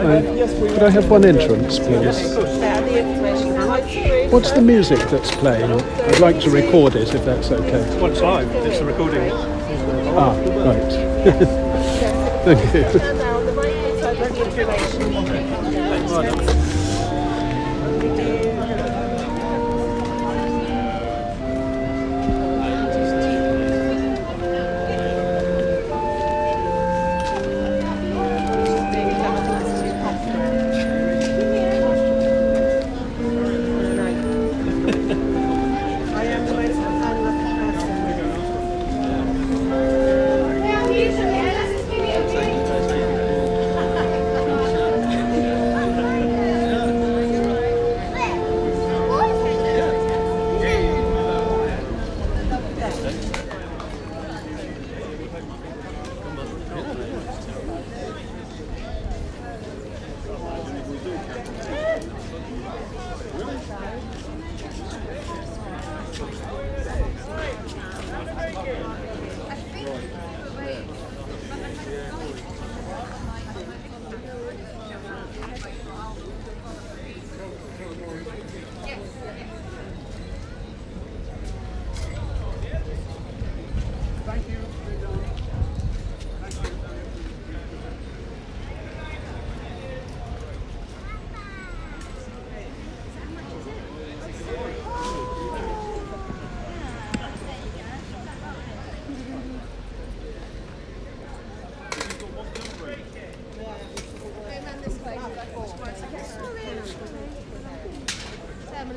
Could I have one entrance, please? What's the music that's playing? I'd like to record it if that's okay. Well, it's live. It's a recording. Ah, right. Thank you.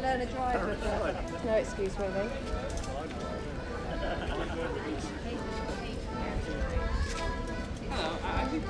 Learn a driver, but no excuse really. Hello, I think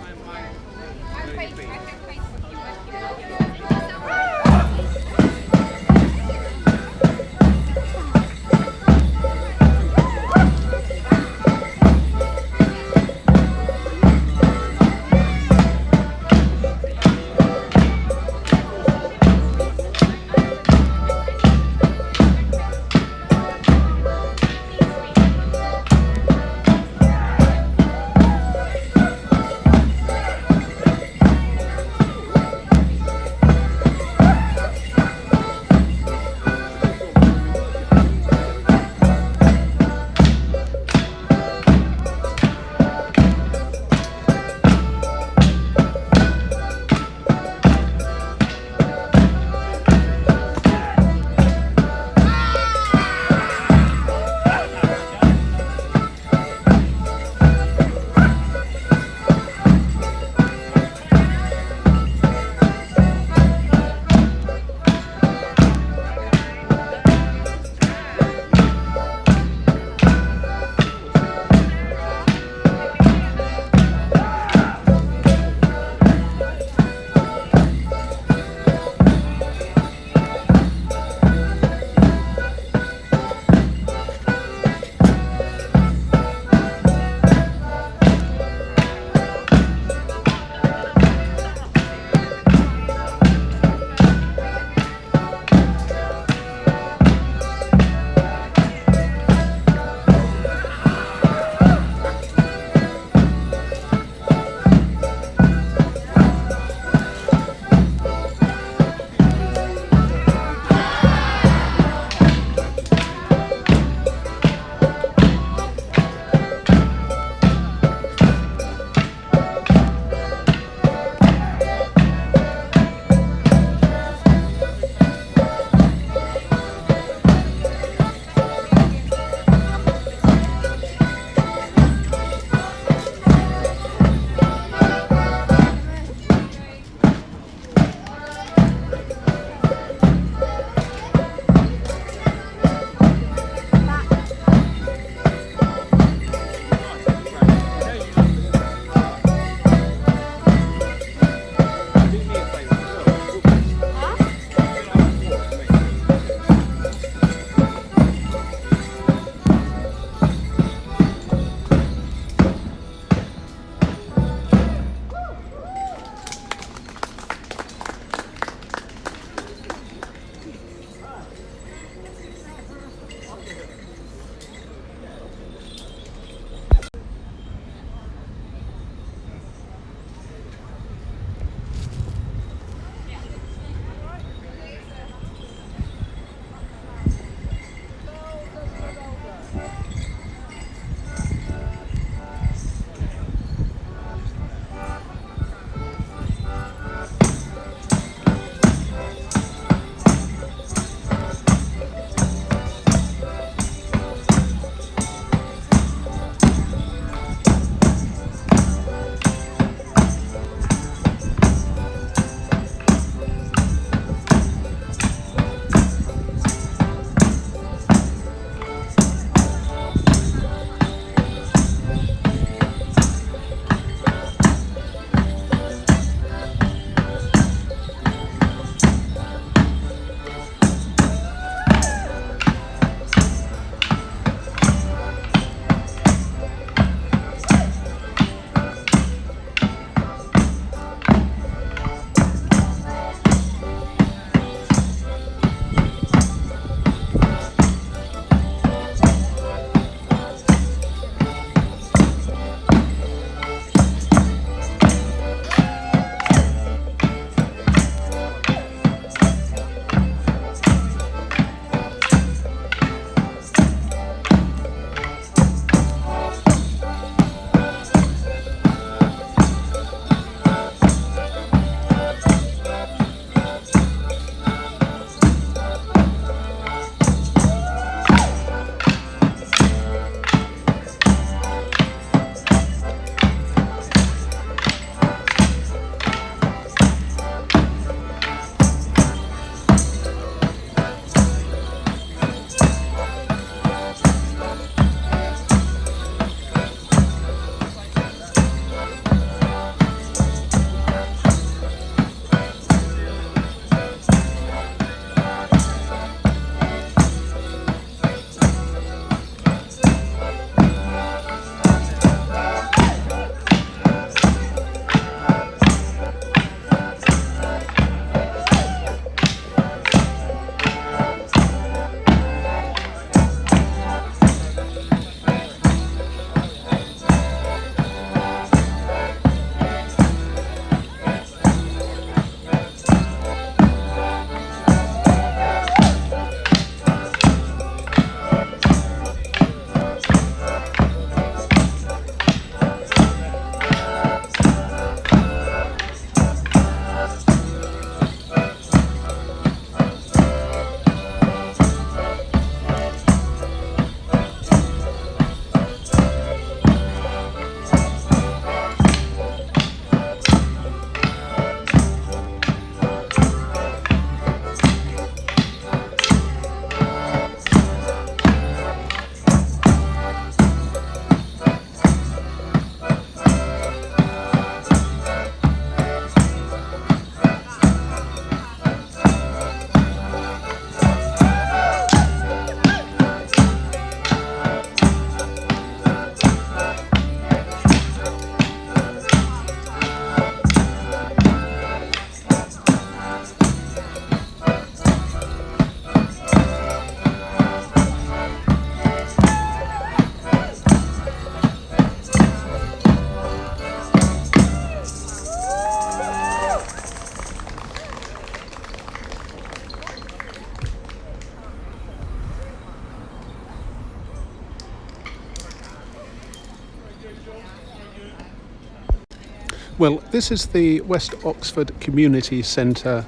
Well, this is the West Oxford Community Centre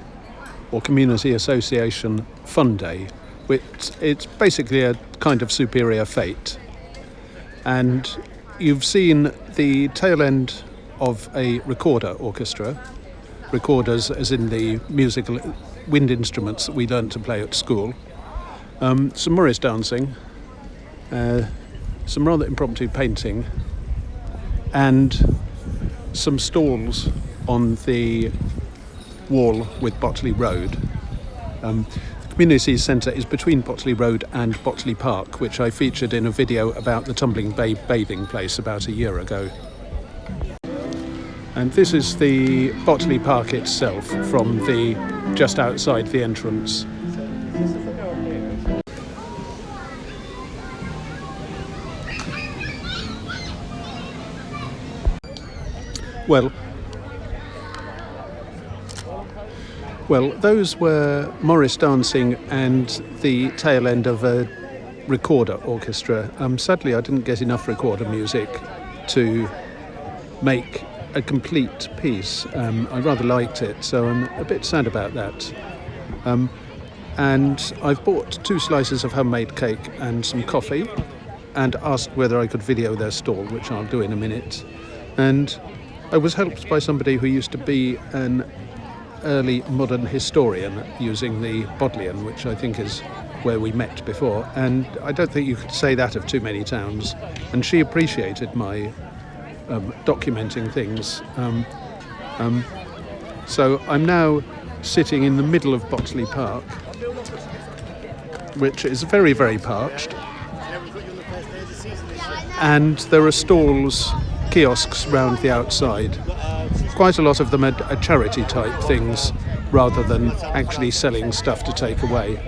or Community Association Fun Day, which it's basically a kind of superior fete. And you've seen the tail end of a recorder orchestra, recorders as in the musical wind instruments that we learnt to play at school, some Morris dancing, some rather impromptu painting, and some stalls on the wall with Botley Road. The community centre is between Botley Road and Botley Park, which I featured in a video about the Tumbling Bay bathing place about a year ago. And this is the Botley Park itself from the just outside the entrance. Well, those were Morris dancing and the tail end of a recorder orchestra. Sadly, I didn't get enough recorder music to make a complete piece. I rather liked it, so I'm a bit sad about that. And I've bought 2 slices of homemade cake and some coffee and asked whether I could video their stall, which I'll do in a minute. And I was helped by somebody who used to be an early modern historian using the Bodleian, which I think is where we met before, and I don't think you could say that of too many towns, and she appreciated my documenting things. So I'm now sitting in the middle of Botley Park, which is very, very parched, and there are stalls, kiosks round the outside. Quite a lot of them are charity type things rather than actually selling stuff to take away.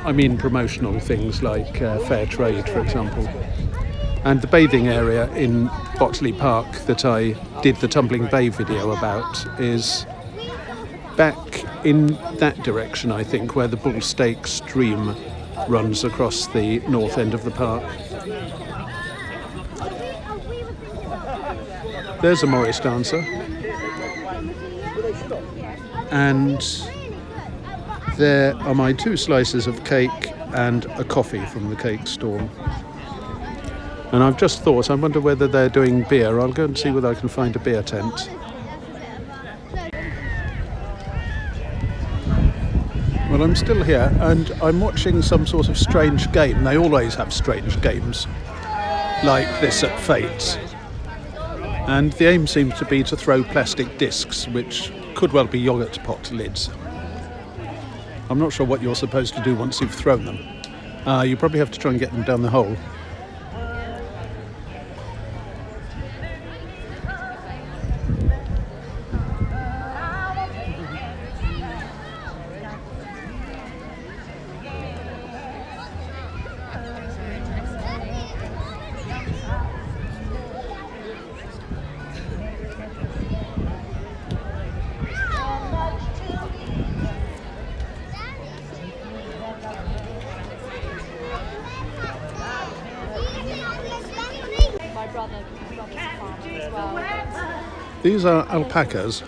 I mean promotional things like fair trade, for example. And the bathing area in Botley Park that I did the Tumbling Bay video about is back in that direction, I think, where the Bull Stake stream runs across the north end of the park. There's a Morris dancer, and there are my 2 slices of cake and a coffee from the cake stall. And I've just thought, I wonder whether they're doing beer. I'll go and see whether I can find a beer tent. Well, I'm still here and I'm watching some sort of strange game. They always have strange games like this at Fates. And the aim seems to be to throw plastic discs, which could well be yoghurt pot lids. I'm not sure what you're supposed to do once you've thrown them. You probably have to try and get them down the hole. These are alpacas.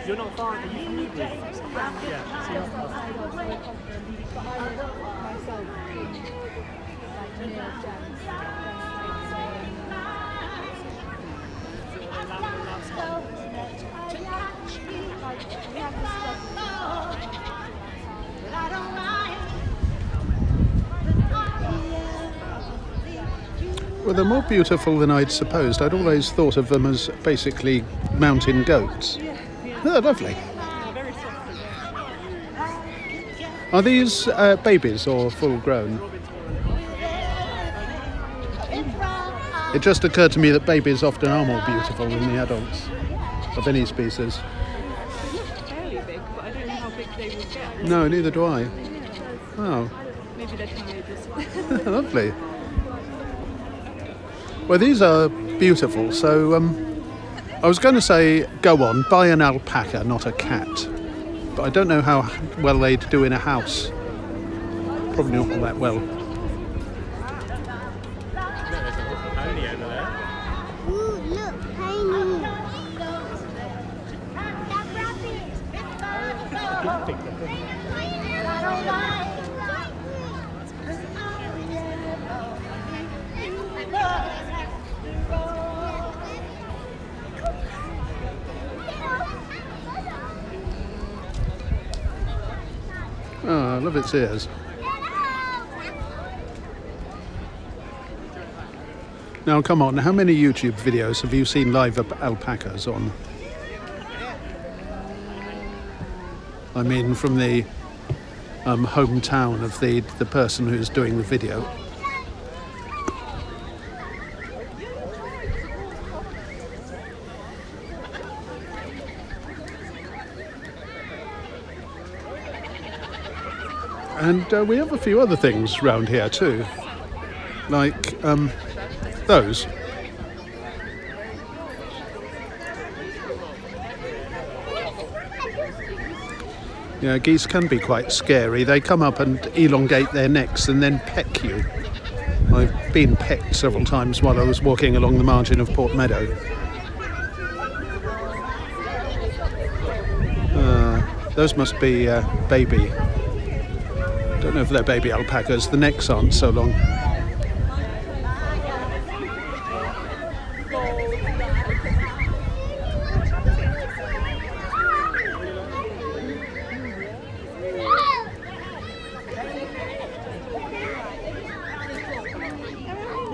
You're not far, are you? Well, they're more beautiful than I'd supposed. I'd always thought of them as basically mountain goats. Oh, lovely. Are these babies or full grown? It just occurred to me that babies often are more beautiful than the adults of any species. Fairly big, but I don't know how big they will get. No, neither do I. Oh. Maybe they're teenagers. Lovely. Well, these are beautiful, so I was going to say, go on, buy an alpaca, not a cat. but I don't know how well they'd do in a house. Probably not all that well. There's a pony over there. Ooh, look, tiny. Oh, I love its ears. Now, come on, how many YouTube videos have you seen live alpacas on? I mean, from the hometown of the person who's doing the video. And we have a few other things round here too, like those. Yeah, geese can be quite scary. They come up and elongate their necks and then peck you. I've been pecked several times while I was walking along the margin of Port Meadow. Those must be baby. Don't know if they're baby alpacas. The necks aren't so long.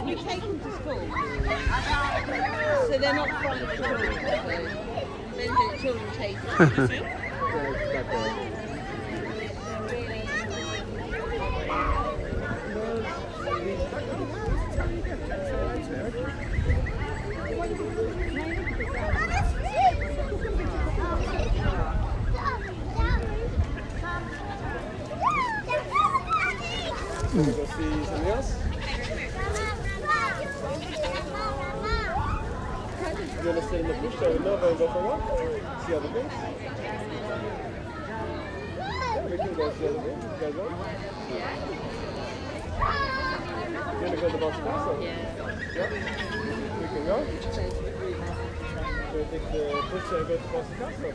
You take them to school. So they're not from the children. Then the children take them. Go see something else? You want to stay in the bush there with Nova and go for a walk? See other things? Yeah, we can go see other things. You guys want? You want to go to the Botley Castle? Yeah. We can go. So we take the bush and go to Botley Castle.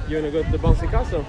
You want to go to the bouncy castle?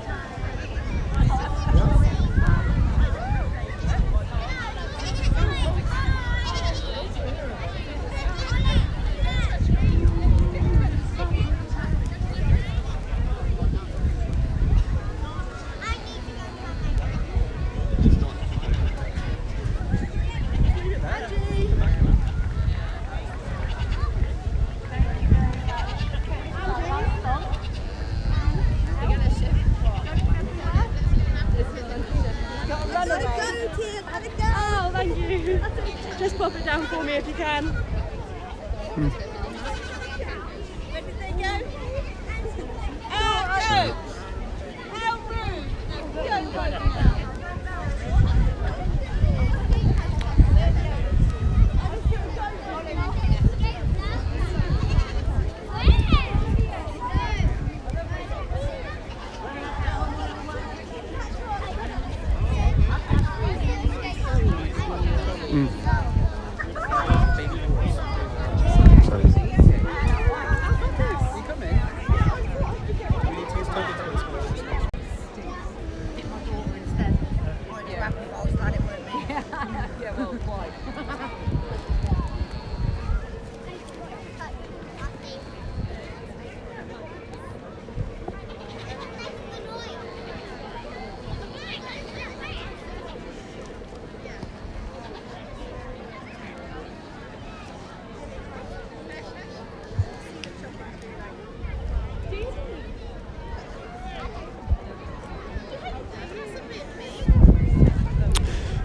Oh, thank you. Just pop it down for me if you can. Where did they go? Oh, how rude!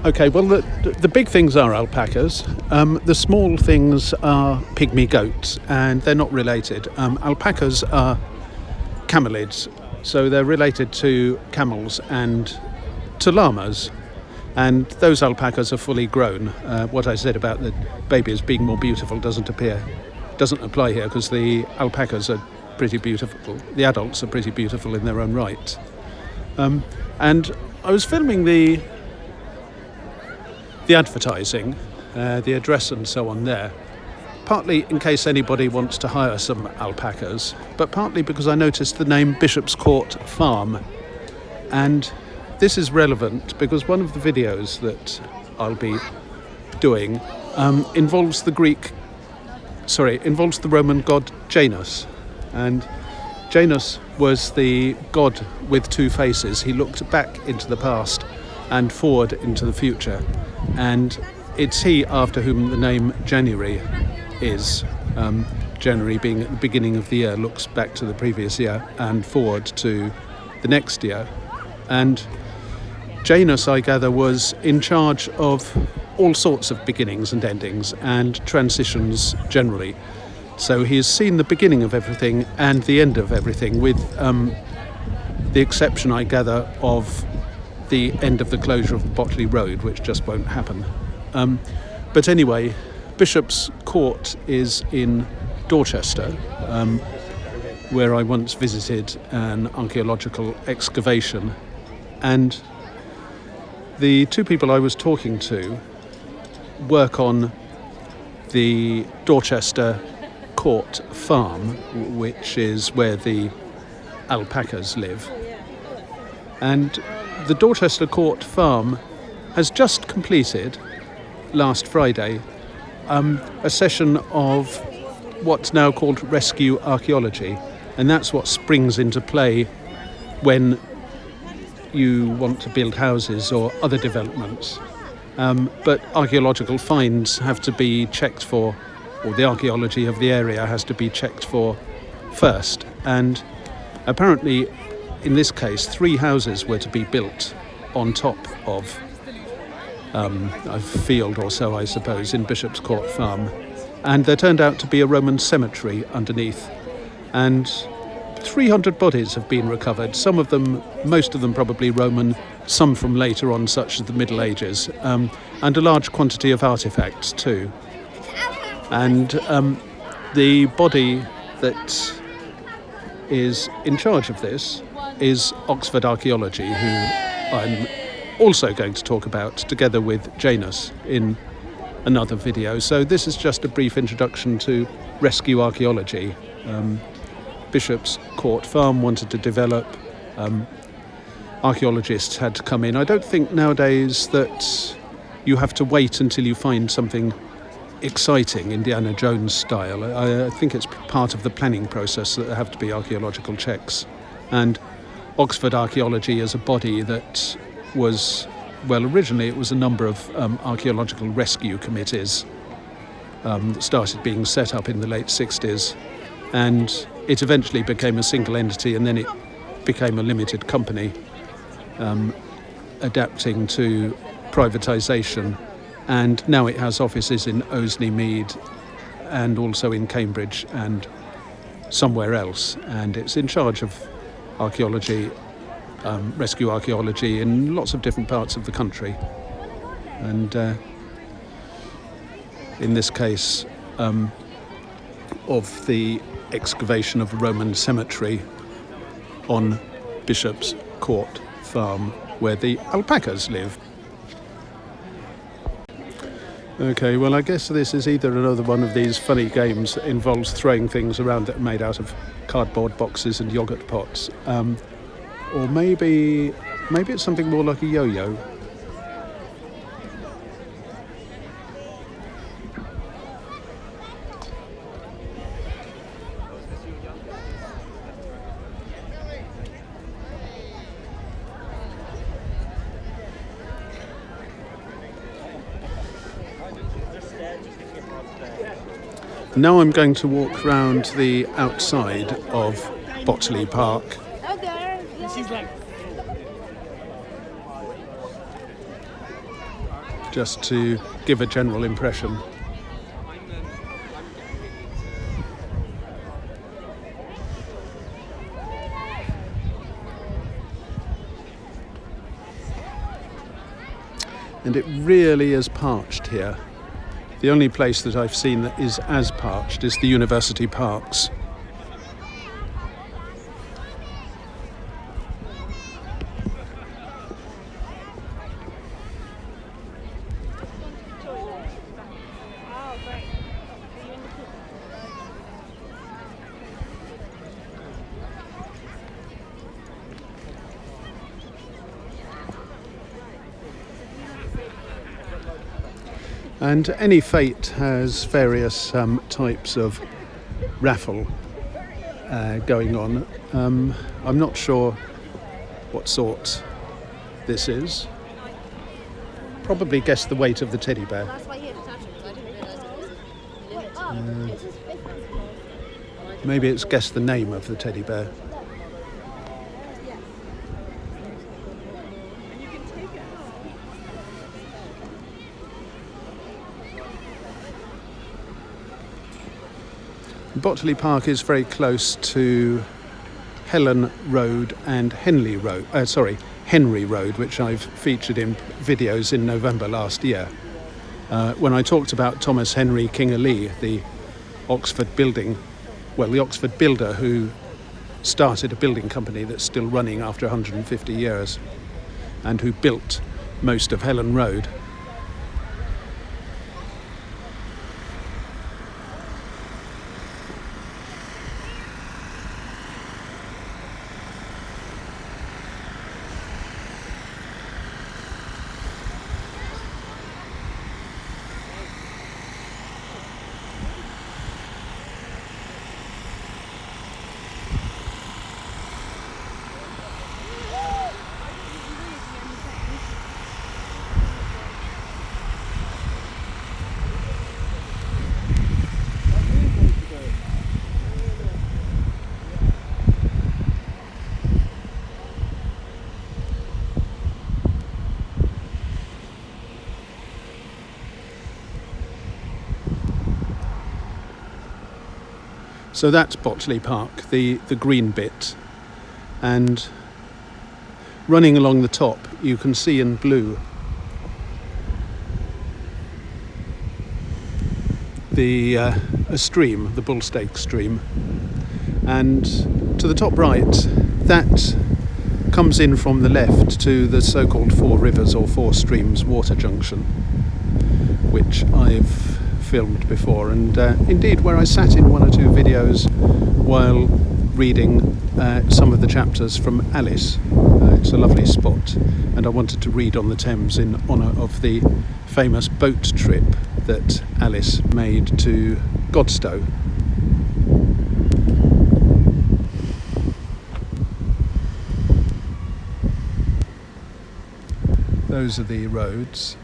Okay, well, the big things are alpacas. The small things are pygmy goats, and they're not related. Alpacas are camelids, so they're related to camels and to llamas. And those alpacas are fully grown. What I said about the babies being more beautiful doesn't apply here, because the alpacas are pretty beautiful. The adults are pretty beautiful in their own right. And I was filming the advertising, the address and so on there, partly in case anybody wants to hire some alpacas, but partly because I noticed the name Bishop's Court Farm. And this is relevant because one of the videos that I'll be doing involves the Roman god Janus. And Janus was the god with two faces. He looked back into the past and forward into the future. And it's he after whom the name January is. January being at the beginning of the year, looks back to the previous year and forward to the next year. And Janus, I gather, was in charge of all sorts of beginnings and endings and transitions generally. So he has seen the beginning of everything and the end of everything, with the exception, I gather, of the end of the closure of Botley Road, which just won't happen. But anyway, Bishop's Court is in Dorchester, where I once visited an archaeological excavation. And the two people I was talking to work on the Dorchester Court Farm, which is where the alpacas live. And the Dorchester Court Farm has just completed, last Friday, a session of what's now called rescue archaeology. And that's what springs into play when you want to build houses or other developments. But archaeological finds have to be checked for, or the archaeology of the area has to be checked for first. And apparently, in this case, 3 houses were to be built on top of a field or so, I suppose, in Bishop's Court Farm. And there turned out to be a Roman cemetery underneath. And 300 bodies have been recovered, most of them probably Roman, some from later on, such as the Middle Ages, and a large quantity of artefacts too. And the body that is in charge of this is Oxford Archaeology, who I'm also going to talk about together with Janus in another video. So this is just a brief introduction to rescue archaeology. Bishop's Court Farm wanted to develop. Archaeologists had to come in. I don't think nowadays that you have to wait until you find something exciting, Indiana Jones style. I think it's part of the planning process that there have to be archaeological checks. And Oxford Archaeology is a body that was, well, originally it was a number of archaeological rescue committees that started being set up in the late 60s. And it eventually became a single entity, and then it became a limited company, adapting to privatisation. And now it has offices in Osney Mead and also in Cambridge and somewhere else. And it's in charge of archaeology, rescue archaeology in lots of different parts of the country. And in this case, of the excavation of a Roman cemetery on Bishop's Court Farm, where the alpacas live. Okay, well, I guess this is either another one of these funny games that involves throwing things around that are made out of cardboard boxes and yogurt pots, or maybe it's something more like a yo-yo. Now I'm going to walk round the outside of Botley Park. just to give a general impression. And it really is parched here. The only place that I've seen that is as parched is the university parks. And any fête has various types of raffle going on. I'm not sure what sort this is. Probably guess the weight of the teddy bear. Maybe it's guess the name of the teddy bear. Botley Park is very close to Helen Road and Henry Road, which I've featured in videos in November last year. When I talked about Thomas Henry Kingerlee, the Oxford builder who started a building company that's still running after 150 years and who built most of Helen Road. So that's Botley Park, the green bit, and running along the top you can see in blue a stream, the Bullstake stream, and to the top right that comes in from the left to the so-called Four Rivers or Four Streams water junction, which I've filmed before, and indeed where I sat in one or two videos while reading some of the chapters from Alice. It's a lovely spot, and I wanted to read on the Thames in honour of the famous boat trip that Alice made to Godstow. Those are the roads.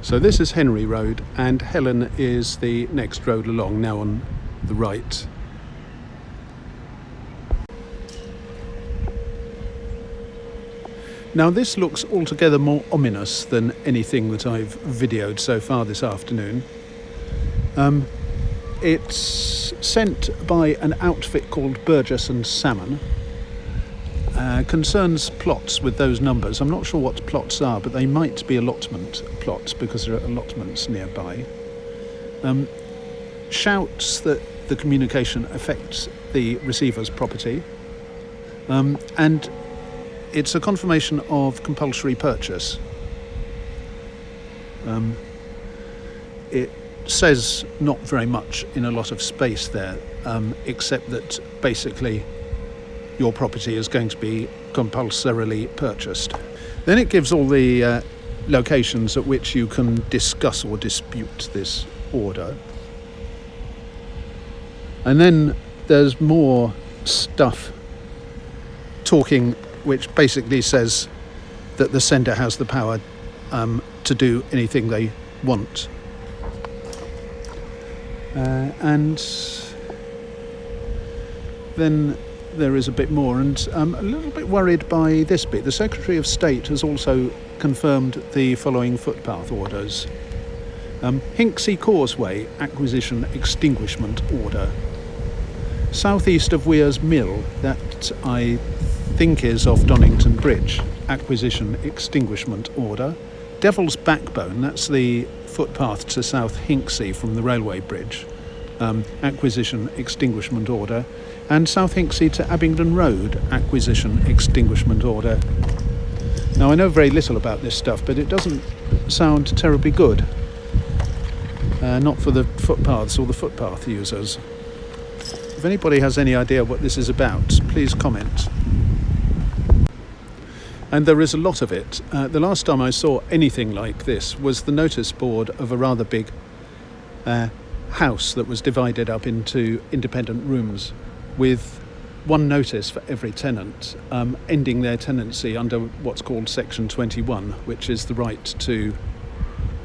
So this is Henry Road, and Helen is the next road along, now on the right. Now this looks altogether more ominous than anything that I've videoed so far this afternoon. It's sent by an outfit called Burgess and Salmon. Concerns plots with those numbers. I'm not sure what plots are, but they might be allotment plots because there are allotments nearby. Shouts that the communication affects the receiver's property, and it's a confirmation of compulsory purchase. It says not very much in a lot of space there, except that basically your property is going to be compulsorily purchased. Then it gives all the locations at which you can discuss or dispute this order. And then there's more stuff talking, which basically says that the sender has the power to do anything they want. And then there is a bit more, and I'm a little bit worried by this bit. The Secretary of State has also confirmed the following footpath orders. Hinksey Causeway acquisition extinguishment order. Southeast of Weir's Mill, that I think is off Donington Bridge, acquisition extinguishment order. Devil's Backbone, that's the footpath to South Hinksey from the railway bridge, acquisition extinguishment order. And South Hinksey to Abingdon Road, acquisition extinguishment order. Now I know very little about this stuff, but it doesn't sound terribly good. Not for the footpaths or the footpath users. If anybody has any idea what this is about, please comment. And there is a lot of it. The last time I saw anything like this was the notice board of a rather big house that was divided up into independent rooms with one notice for every tenant, ending their tenancy under what's called Section 21, which is the right to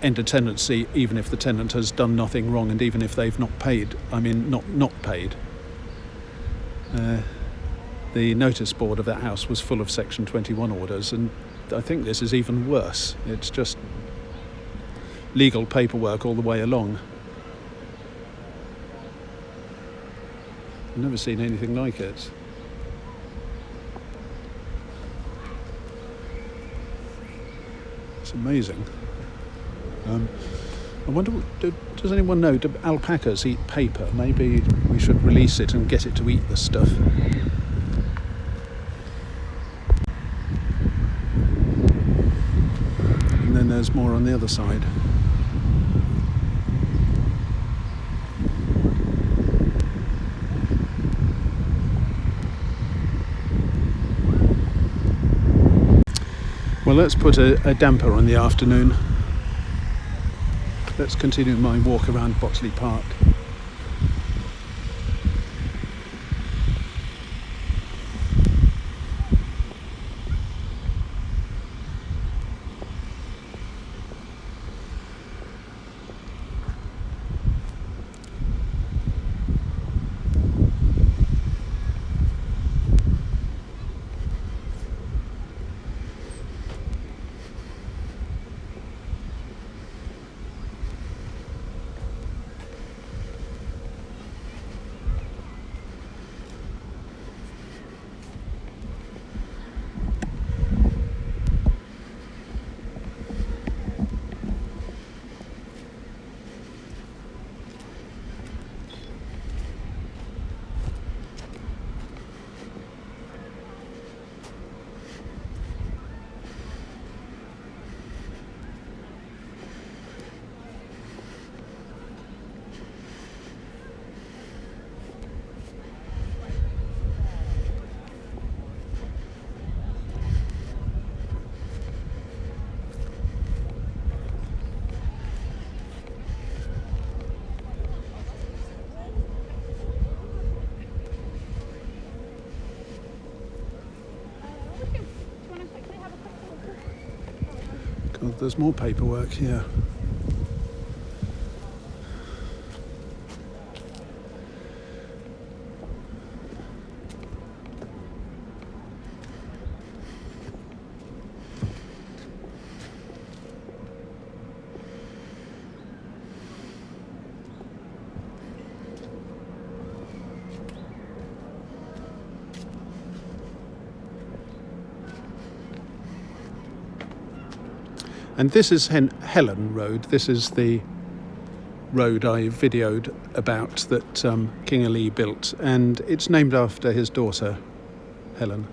end a tenancy even if the tenant has done nothing wrong and even if they've not paid. Not paid. The notice board of that house was full of Section 21 orders, and I think this is even worse. It's just legal paperwork all the way along. I've never seen anything like it. It's amazing. I wonder, does anyone know, do alpacas eat paper? Maybe we should release it and get it to eat the stuff. And then there's more on the other side. Well, let's put a damper on the afternoon. Let's continue my walk around Botley Park. God, there's more paperwork here. And this is Helen Road. This is the road I videoed about that King Ali built, and it's named after his daughter, Helen.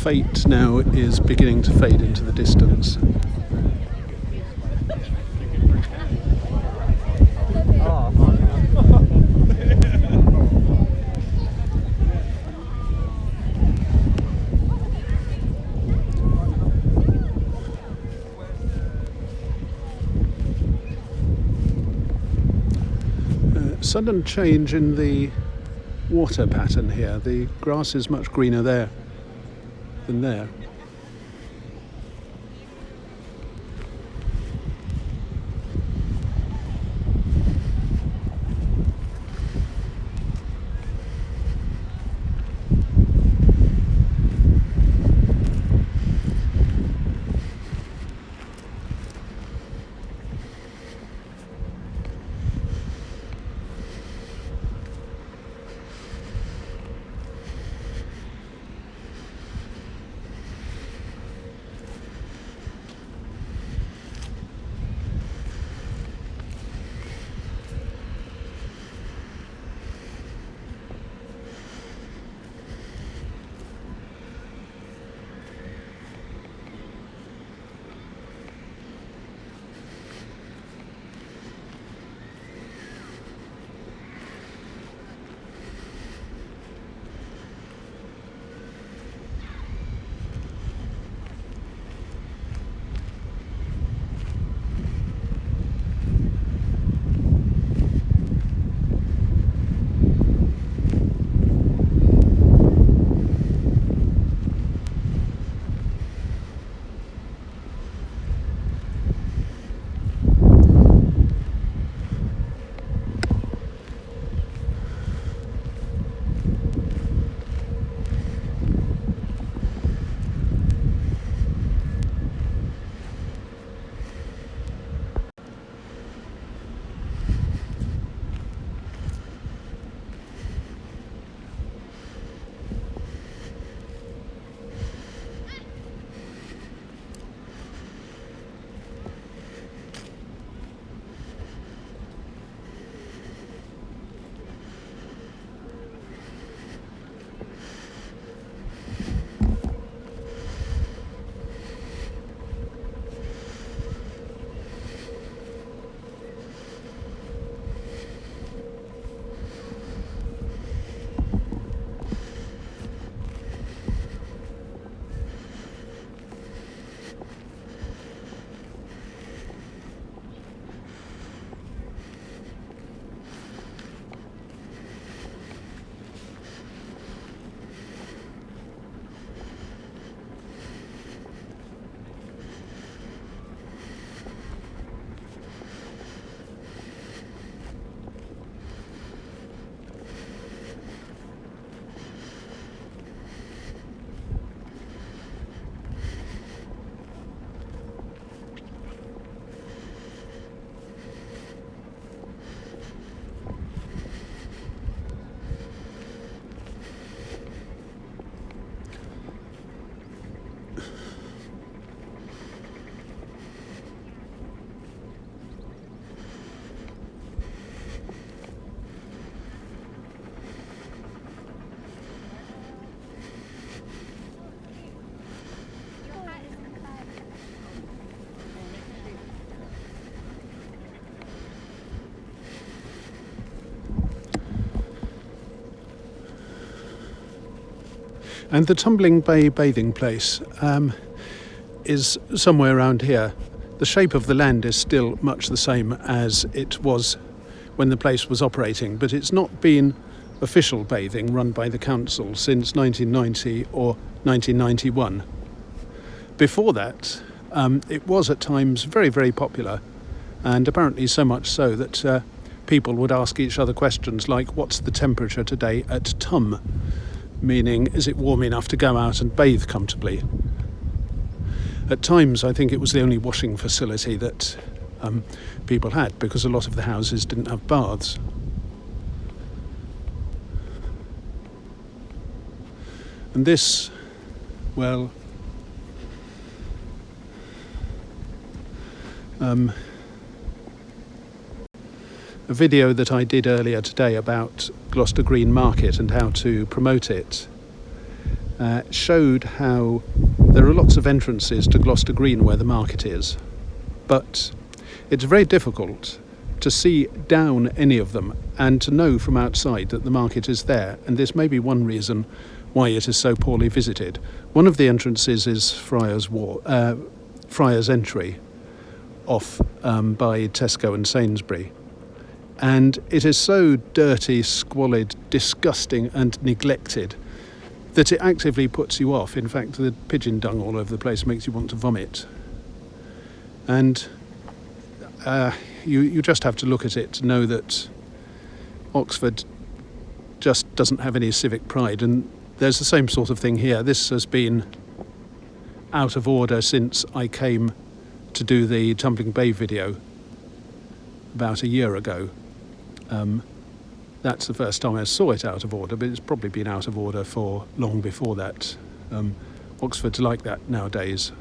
fête now is beginning to fade into the distance. Sudden change in the water pattern here. The grass is much greener there than there. And the Tumbling Bay bathing place is somewhere around here. The shape of the land is still much the same as it was when the place was operating, but it's not been official bathing run by the council since 1990 or 1991. Before that, it was at times very, very popular, and apparently so much so that people would ask each other questions like, what's the temperature today at Tum? Meaning, is it warm enough to go out and bathe comfortably? At times, I think it was the only washing facility that people had, because a lot of the houses didn't have baths. And this, well, a video that I did earlier today about Gloucester Green Market and how to promote it. showed how there are lots of entrances to Gloucester Green where the market is, but it's very difficult to see down any of them and to know from outside that the market is there, and this may be one reason why it is so poorly visited. One of the entrances is Friars Entry off by Tesco and Sainsbury, and it is so dirty, squalid, disgusting and neglected that it actively puts you off. In fact, the pigeon dung all over the place makes you want to vomit. And you just have to look at it to know that Oxford just doesn't have any civic pride. And there's the same sort of thing here. This has been out of order since I came to do the Tumbling Bay video about a year ago. That's the first time I saw it out of order, but it's probably been out of order for long before that. Oxford's like that nowadays.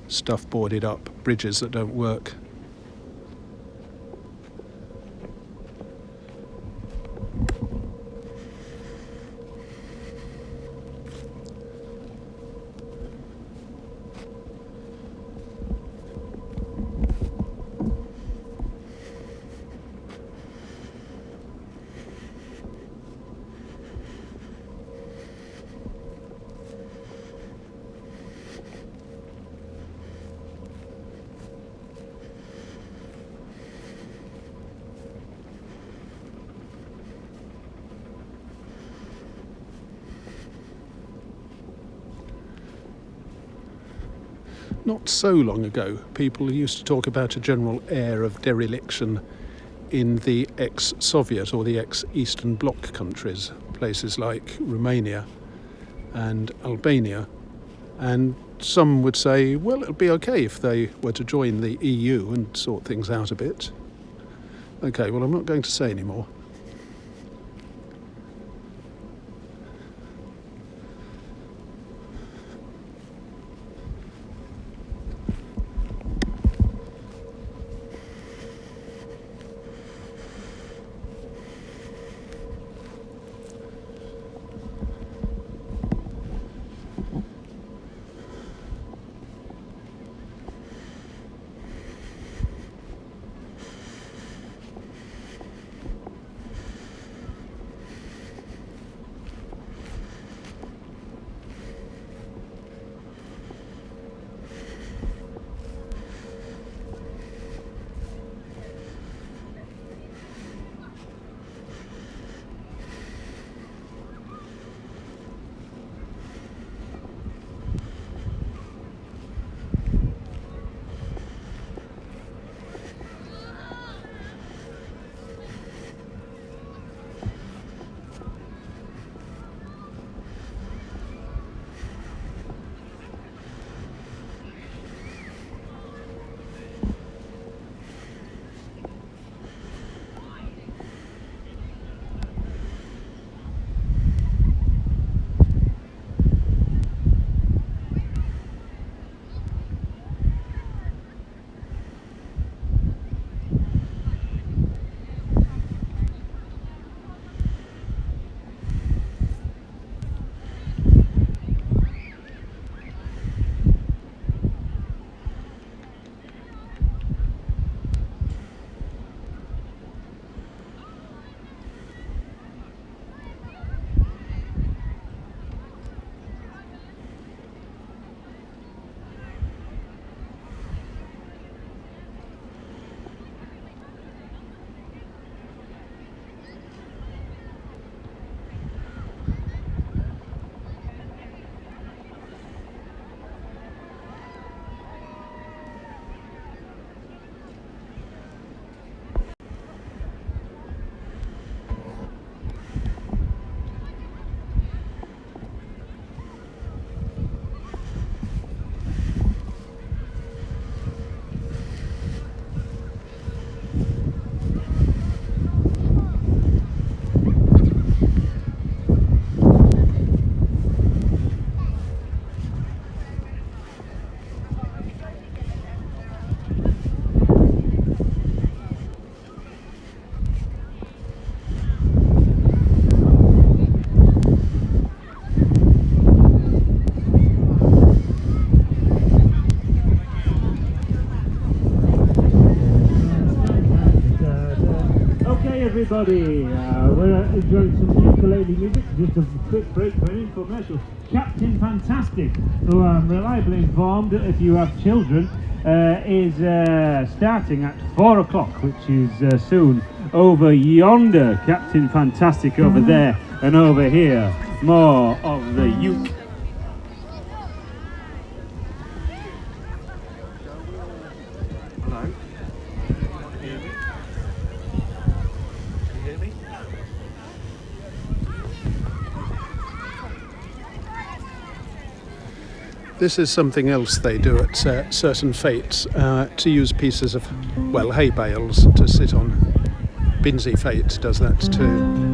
Stuff boarded up, bridges that don't work. Not so long ago, people used to talk about a general air of dereliction in the ex-Soviet or the ex-Eastern Bloc countries, places like Romania and Albania. And some would say, well, it would be okay if they were to join the EU and sort things out a bit. Okay, well, I'm not going to say any more. everybody. We're enjoying some ukulele music. Just a quick break for an infomercial. Captain Fantastic, who I'm reliably informed, if you have children, is starting at 4 o'clock, which is soon. Over yonder, Captain Fantastic over there, and over here, more of the uke. Hello. Can you hear me? Can you hear me? This is something else they do at certain fetes, to use pieces of, well, hay bales to sit on. Binsey Fete does that too.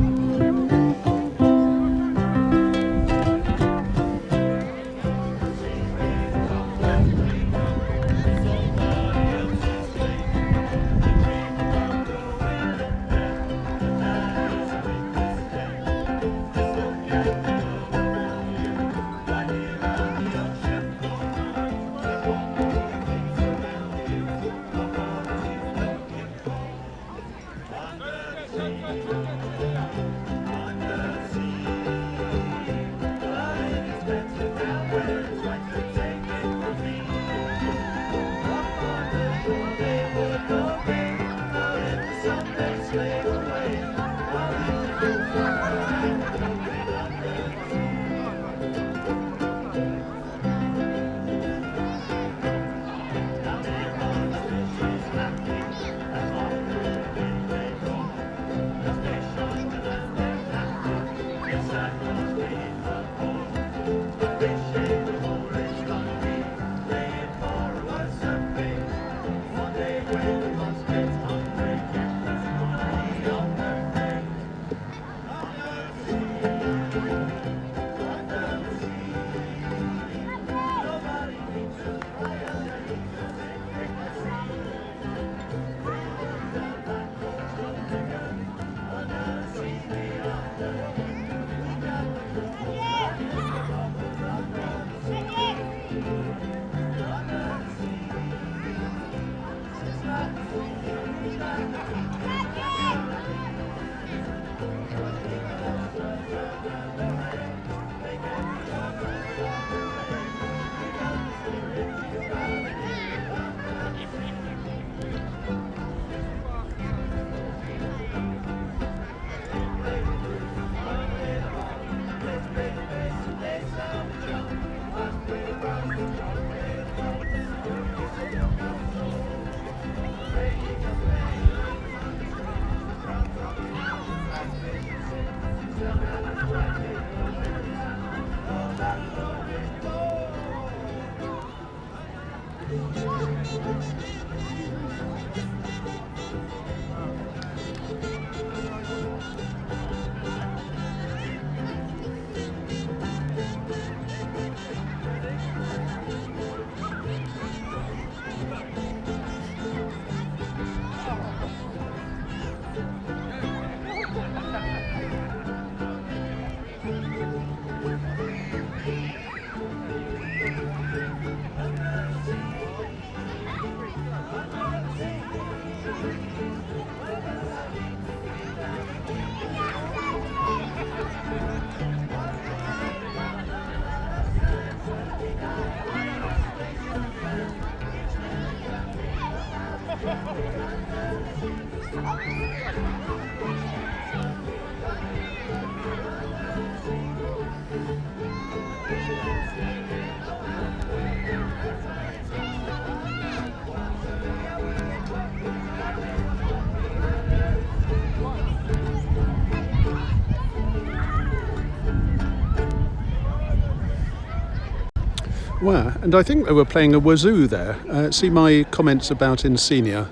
Wow, and I think they were playing a wazoo there. See my comments about Insignia.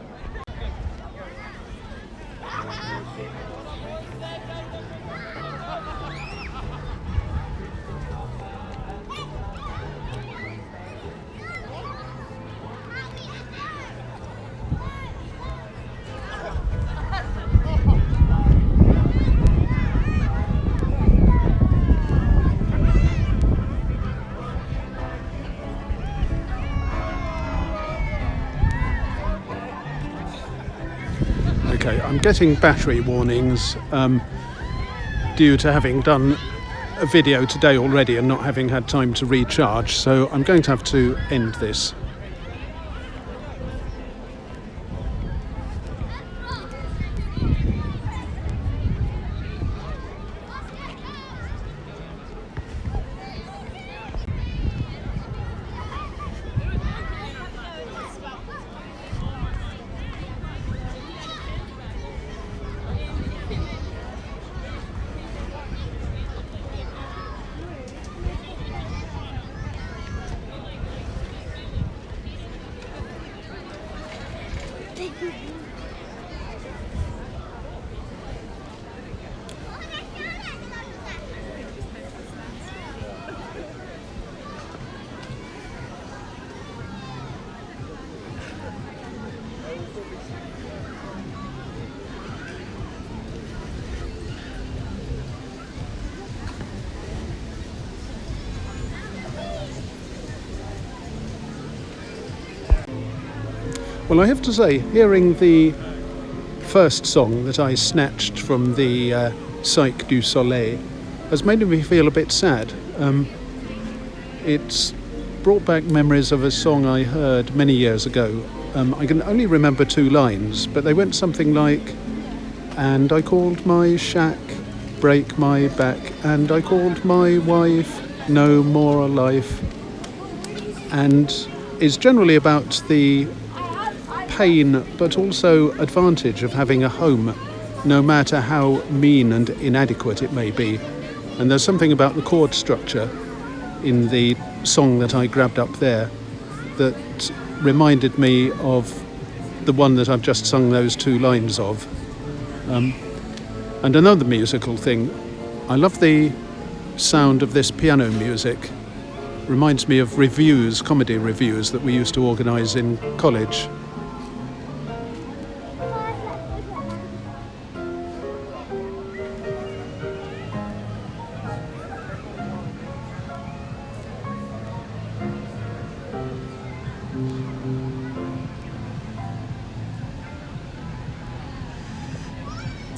getting battery warnings due to having done a video today already and not having had time to recharge, so I'm going to have to end this. Well, I have to say, hearing the first song that I snatched from the Cyc du Soleil has made me feel a bit sad. It's brought back memories of a song I heard many years ago. I can only remember 2 lines, but they went something like, "And I called my shack, break my back, and I called my wife, no more alive," and is generally about the pain but also advantage of having a home, no matter how mean and inadequate it may be. And there's something about the chord structure in the song that I grabbed up there that reminded me of the one that I've just sung those 2 lines of. And another musical thing, I love the sound of this piano music. Reminds me of reviews, comedy reviews that we used to organise in college.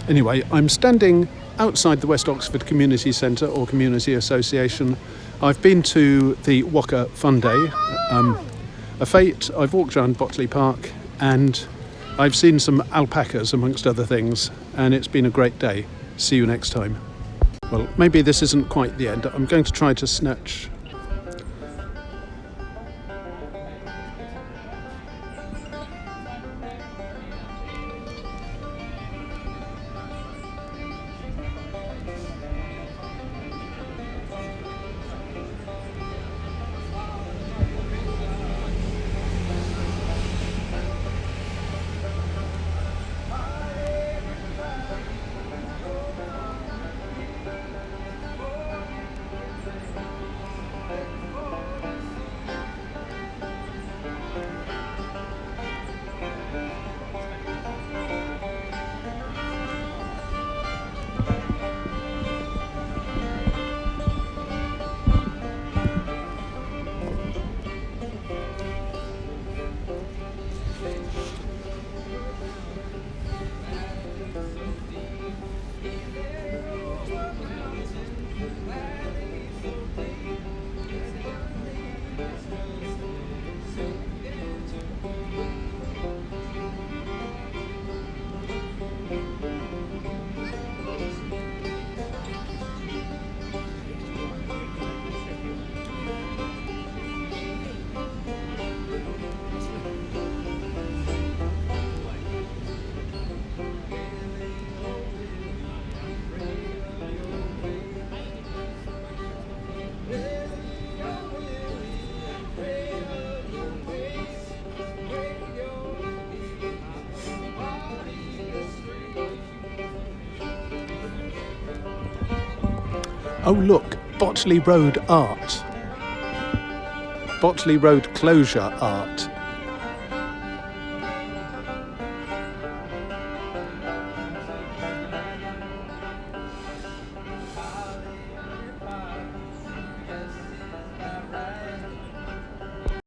Anyway, I'm standing outside the West Oxford Community Centre or Community Association. I've been to the Waka Fun Day, a fête. I've walked around Botley Park and I've seen some alpacas amongst other things, and it's been a great day. See you next time. Well, maybe this isn't quite the end. I'm going to try to snatch Oh look, Botley Road art. Botley Road closure art.